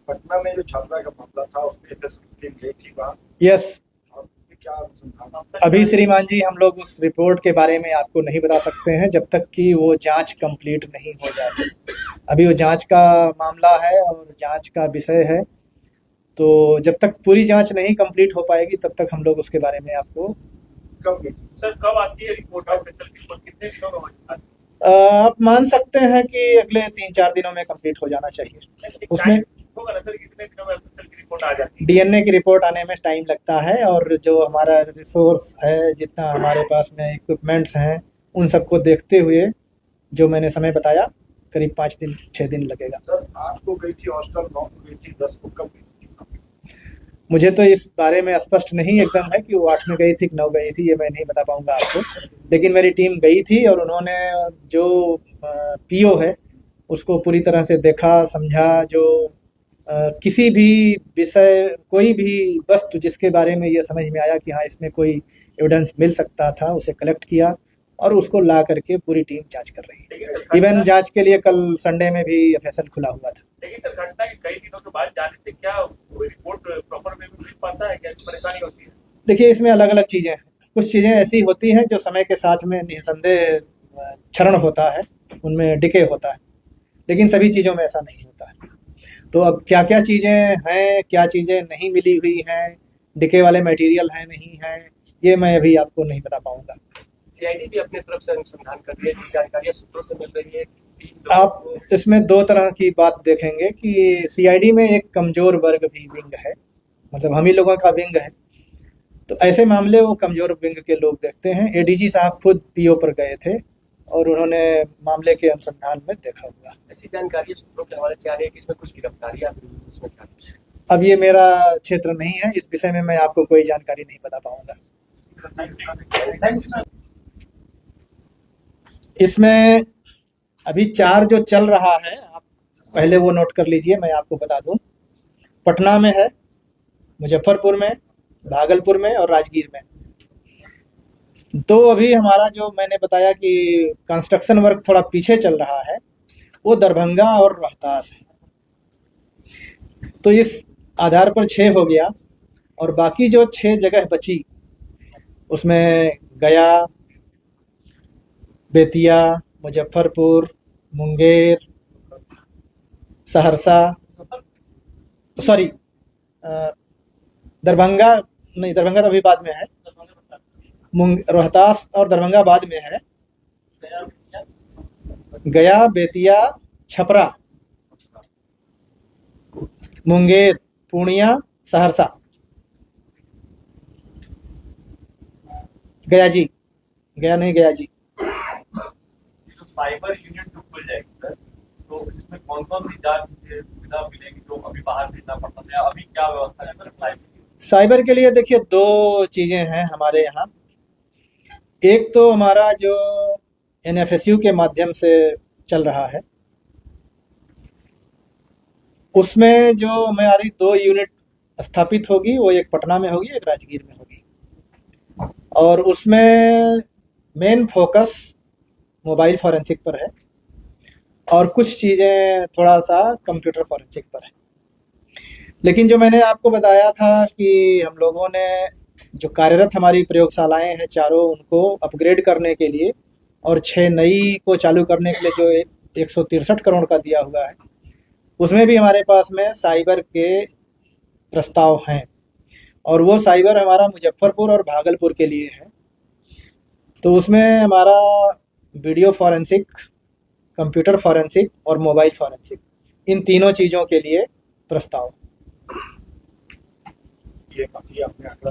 पटना में जो छात्रा का मामला था उसमें एफएसएल टीम गई थी वहाँ, यस, और उसमें क्या अनुसंधान अभी श्रीमान जी हम लोग उस रिपोर्ट के बारे में आपको नहीं बता सकते हैं जब तक कि वो जांच कंप्लीट नहीं हो जाए। अभी वो जांच का मामला है और जांच का विषय है, तो जब तक पूरी जांच नहीं कंप्लीट हो पाएगी तब तक हम लोग उसके बारे में आपको कब गई? सर कब आती है रिपोर्ट ऑफ स्पेशल रिपोर्ट, कितने दिनों में हो जाती है? आप मान सकते हैं कि अगले 3-4 दिनों में कंप्लीट हो जाना चाहिए। उसमें होगा ना सर, कितने दिनों में स्पेशल की रिपोर्ट आ जाती है? डीएनए की रिपोर्ट आने में टाइम लगता है, और जो हमारा रिसोर्स है, जितना हमारे पास में इक्विपमेंट्स हैं, उन सबको देखते हुए जो मैंने समय बताया करीब 5-6 दिन लगेगा। सर 8 को गई थी हॉस्टल, 9 को गई थी, 10 को कब गई थी? मुझे तो इस बारे में स्पष्ट नहीं एकदम है कि वो 8 में गई थी कि 9 गई थी, ये मैं नहीं बता पाऊंगा आपको, लेकिन मेरी टीम गई थी और उन्होंने जो पीओ है उसको पूरी तरह से देखा, समझा। जो किसी भी विषय, कोई भी वस्तु जिसके बारे में ये समझ में आया कि हाँ इसमें कोई एविडेंस मिल सकता था, उसे कलेक्ट किया और उसको ला करके पूरी टीम जांच कर रही है। इवन जांच के लिए कल संडे में भी एफएसएल खुला हुआ था। लेकिन सर घटना के कई दिनों के बाद जाने से क्या रिपोर्ट प्रॉपर वे में मिल पाता है, क्या परेशानी होती है? देखिए, इसमें अलग अलग चीज़ें हैं। कुछ चीज़ें ऐसी होती हैं जो समय के साथ में निसंदेह क्षरण होता है, उनमें डिके होता है, लेकिन सभी चीज़ों में ऐसा नहीं होता है। तो अब क्या क्या चीज़ें हैं, क्या चीज़ें नहीं मिली हुई हैं, डिके वाले मटेरियल हैं नहीं हैं, ये मैं अभी आपको नहीं बता पाऊंगा। सीआईडी भी अपने तरफ से अनुसंधान कर रही है, जानकारियां सूत्रों से मिल रही है। आप इसमें 2 तरह की बात देखेंगे कि सीआईडी में एक कमज़ोर वर्ग भी विंग है, मतलब हम ही लोगों का विंग है, तो ऐसे मामले वो कमज़ोर विंग के लोग देखते हैं। एडीजी साहब खुद पीओ पर गए थे और उन्होंने मामले के अनुसंधान में देखा हुआ। ऐसी जानकारी सूत्रों के हवाले से आ रही है कि इसमें कुछ गिरफ्तारियां इसमें क्या? अब ये मेरा क्षेत्र नहीं है, इस विषय में मैं आपको कोई जानकारी नहीं बता पाऊंगा। इसमें अभी 4 जो चल रहा है, आप पहले वो नोट कर लीजिए, मैं आपको बता दूं। पटना में है, मुजफ्फरपुर में, भागलपुर में और राजगीर में। तो अभी हमारा जो मैंने बताया कि कंस्ट्रक्शन वर्क थोड़ा पीछे चल रहा है, वो दरभंगा और रोहतास है। तो इस आधार पर 6 हो गया, और बाकी जो 6 जगह बची उसमें गया, बेतिया, मुजफ्फरपुर, मुंगेर, सहरसा, सॉरी दरभंगा नहीं, दरभंगा तो अभी बाद में है, रोहतास और दरभंगा बाद में है। गया, बेतिया, छपरा, मुंगेर, पूर्णिया, सहरसा, गया जी, गया नहीं, गया जी। जो साइबर यूनिट जो खुल जाएगी सर, तो इसमें कौन कौन सी जांच सुविधा मिलेगी जो अभी बाहर भेजना पड़ता था, अभी क्या व्यवस्था है सर? साइबर के लिए देखिए 2 चीज़ें हैं हमारे यहाँ। एक तो हमारा जो एनएफएसयू के माध्यम से चल रहा है, उसमें जो हमारी 2 यूनिट स्थापित होगी, वो एक पटना में होगी, एक राजगीर में होगी, और उसमें मेन फोकस मोबाइल फॉरेंसिक पर है और कुछ चीज़ें थोड़ा सा कंप्यूटर फॉरेंसिक पर है। लेकिन जो मैंने आपको बताया था कि हम लोगों ने जो कार्यरत हमारी प्रयोगशालाएं हैं चारों, उनको अपग्रेड करने के लिए और 6 नई को चालू करने के लिए जो 163 करोड़ का दिया हुआ है, उसमें भी हमारे पास में साइबर के प्रस्ताव हैं, और वो साइबर हमारा मुजफ्फरपुर और भागलपुर के लिए है। तो उसमें हमारा वीडियो फॉरेंसिक, कंप्यूटर फॉरेंसिक और मोबाइल फॉरेंसिक, इन तीनों चीज़ों के लिए प्रस्ताव। ये काफी आपने आंकड़ा